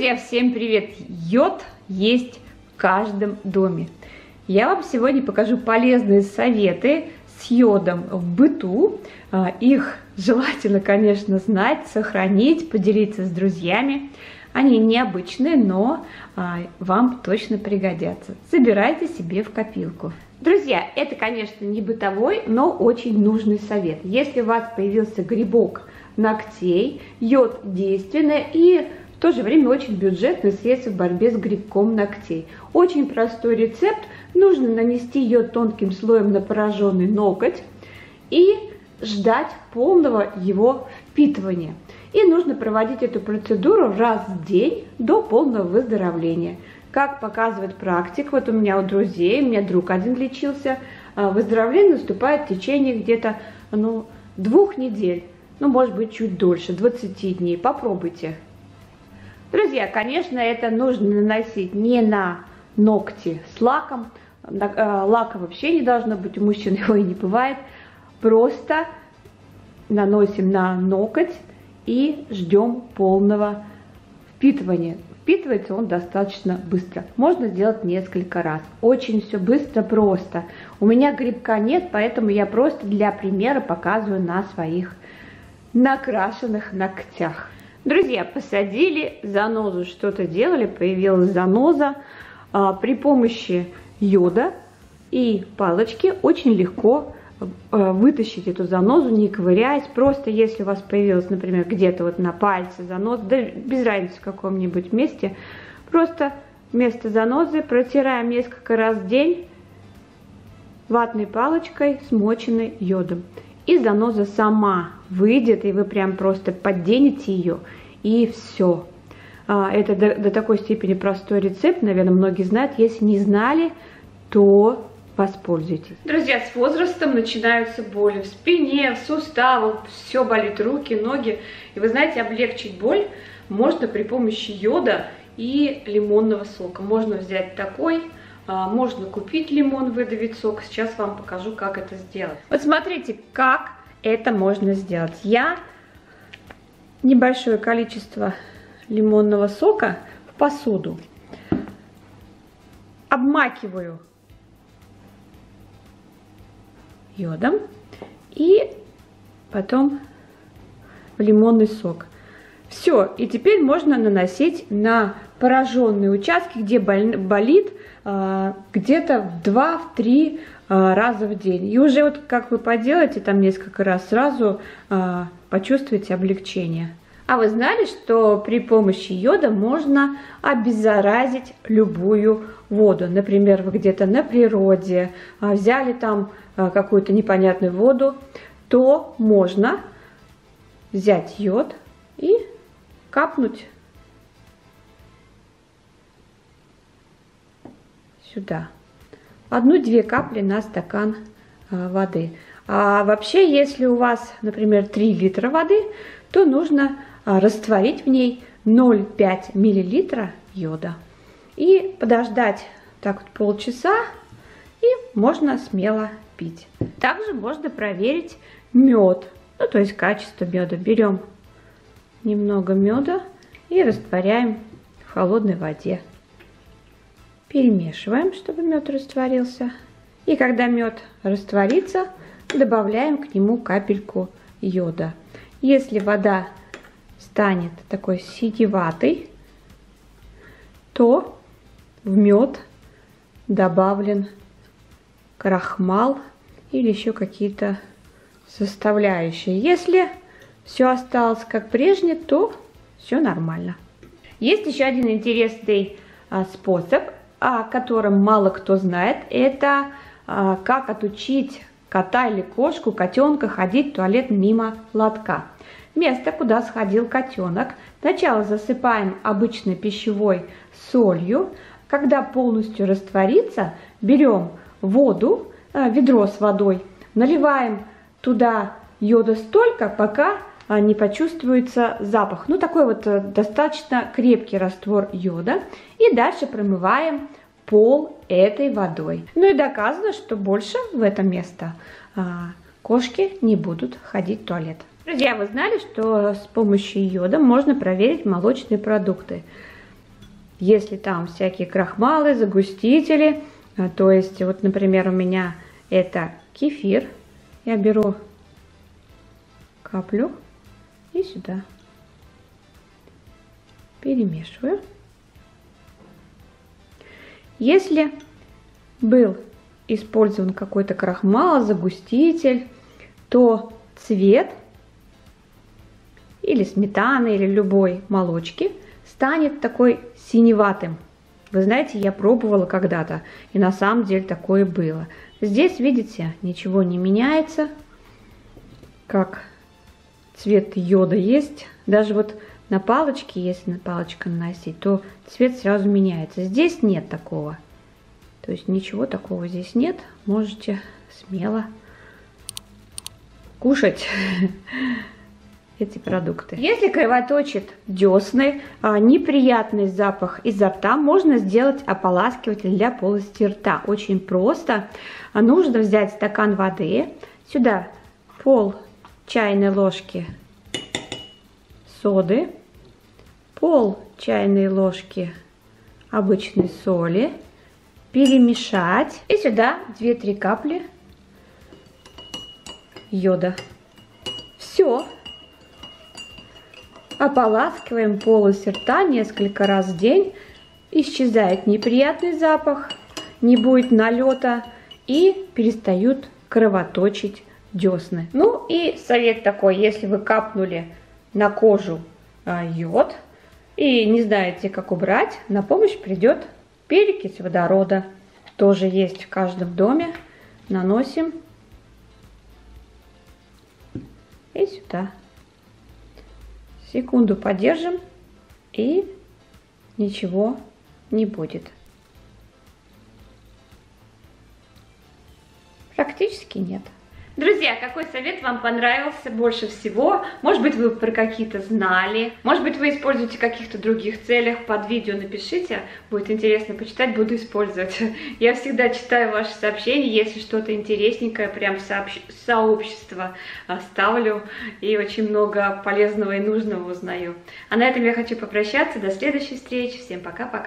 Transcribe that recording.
Друзья, всем привет! Йод есть в каждом доме. Я вам сегодня покажу полезные советы с йодом в быту. Их желательно, конечно, знать, сохранить, поделиться с друзьями. Они необычные, но вам точно пригодятся. Собирайте себе в копилку. Друзья, это, конечно, не бытовой, но очень нужный совет. Если у вас появился грибок ногтей, йод действенный и в то же время очень бюджетное средство в борьбе с грибком ногтей. Очень простой рецепт. Нужно нанести йод тонким слоем на пораженный ноготь и ждать полного его впитывания. И нужно проводить эту процедуру раз в день до полного выздоровления. Как показывает практика, вот у меня друг один лечился, выздоровление наступает в течение где-то 2 недель, может быть чуть дольше, 20 дней. Попробуйте. Друзья, конечно, это нужно наносить не на ногти с лаком. Лака вообще не должно быть, у мужчин его и не бывает. Просто наносим на ноготь и ждем полного впитывания. Впитывается он достаточно быстро. Можно сделать несколько раз. Очень все быстро, просто. У меня грибка нет, поэтому я просто для примера показываю на своих накрашенных ногтях. Друзья, посадили занозу, что-то делали, появилась заноза. При помощи йода и палочки очень легко вытащить эту занозу, не ковыряясь. Просто если у вас появилась, например, где-то вот на пальце заноза, да без разницы в каком-нибудь месте, просто вместо занозы протираем несколько раз в день ватной палочкой, смоченной йодом. И заноза сама выйдет, и вы прям просто подденете ее, и все. Это до такой степени простой рецепт, наверное, многие знают. Если не знали, то воспользуйтесь. Друзья, с возрастом начинаются боли в спине, в суставах, все болит, руки, ноги. И вы знаете, облегчить боль можно при помощи йода и лимонного сока. Можно взять такой. Можно купить лимон, выдавить сок. Сейчас вам покажу, как это сделать. Вот смотрите, как это можно сделать. Я небольшое количество лимонного сока в посуду обмакиваю йодом и потом в лимонный сок. Все, и теперь можно наносить на пораженные участки, где болит, где-то в 2-3 раза в день. И уже вот как вы поделаете там несколько раз, сразу почувствуете облегчение. А вы знали, что при помощи йода можно обеззаразить любую воду? Например, вы где-то на природе взяли там какую-то непонятную воду, то можно взять йод и капнуть сюда. 1-2 капли на стакан воды. А вообще, если у вас, например, 3 литра воды, то нужно растворить в ней 0,5 мл йода. И подождать так вот полчаса, и можно смело пить. Также можно проверить мед, то есть качество меда. Берем немного меда и растворяем в холодной воде. Перемешиваем, чтобы мед растворился. И когда мед растворится, добавляем к нему капельку йода. Если вода станет такой синеватой, то в мед добавлен крахмал или еще какие-то составляющие. Если все осталось как прежде, то все нормально. Есть еще один интересный способ, о котором мало кто знает. Это как отучить кота или кошку, котенка ходить в туалет мимо лотка. Место, куда сходил котенок, сначала засыпаем обычной пищевой солью. Когда полностью растворится, берем воду, ведро с водой, наливаем туда йода столько, пока не почувствуется запах. Такой вот достаточно крепкий раствор йода. И дальше промываем пол этой водой. И доказано, что больше в это место кошки не будут ходить в туалет. Друзья, вы знали, что с помощью йода можно проверить молочные продукты? если там всякие крахмалы, загустители, то есть вот, например, у меня это кефир, я беру каплю и сюда перемешиваю. Если был использован какой-то крахмал, загуститель, то цвет или сметаны, или любой молочки станет такой синеватым. Вы знаете, я пробовала когда-то, и на самом деле такое было. Здесь, видите, ничего не меняется, как цвет йода есть. Даже вот на палочке, если на палочку наносить, то цвет сразу меняется. Здесь нет такого. То есть ничего такого здесь нет. Можете смело кушать эти продукты. Если кровоточит десны, неприятный запах изо рта, можно сделать ополаскиватель для полости рта. Очень просто. Нужно взять стакан воды, сюда пол чайной ложки соды, пол чайной ложки обычной соли, перемешать и сюда 2-3 капли йода. Все. Ополаскиваем полость рта несколько раз в день. Исчезает неприятный запах, не будет налета и перестают кровоточить десны. Ну и совет такой, если вы капнули на кожу йод и не знаете, как убрать, на помощь придет перекись водорода. Тоже есть в каждом доме. Наносим и сюда. Секунду подержим, и ничего не будет. Практически нет. Друзья, какой совет вам понравился больше всего? Может быть, вы про какие-то знали, может быть, вы используете в каких-то других целях. Под видео напишите, будет интересно почитать, буду использовать. Я всегда читаю ваши сообщения, если что-то интересненькое, прям в сообщество ставлю, и очень много полезного и нужного узнаю. А на этом я хочу попрощаться, до следующей встречи, всем пока-пока.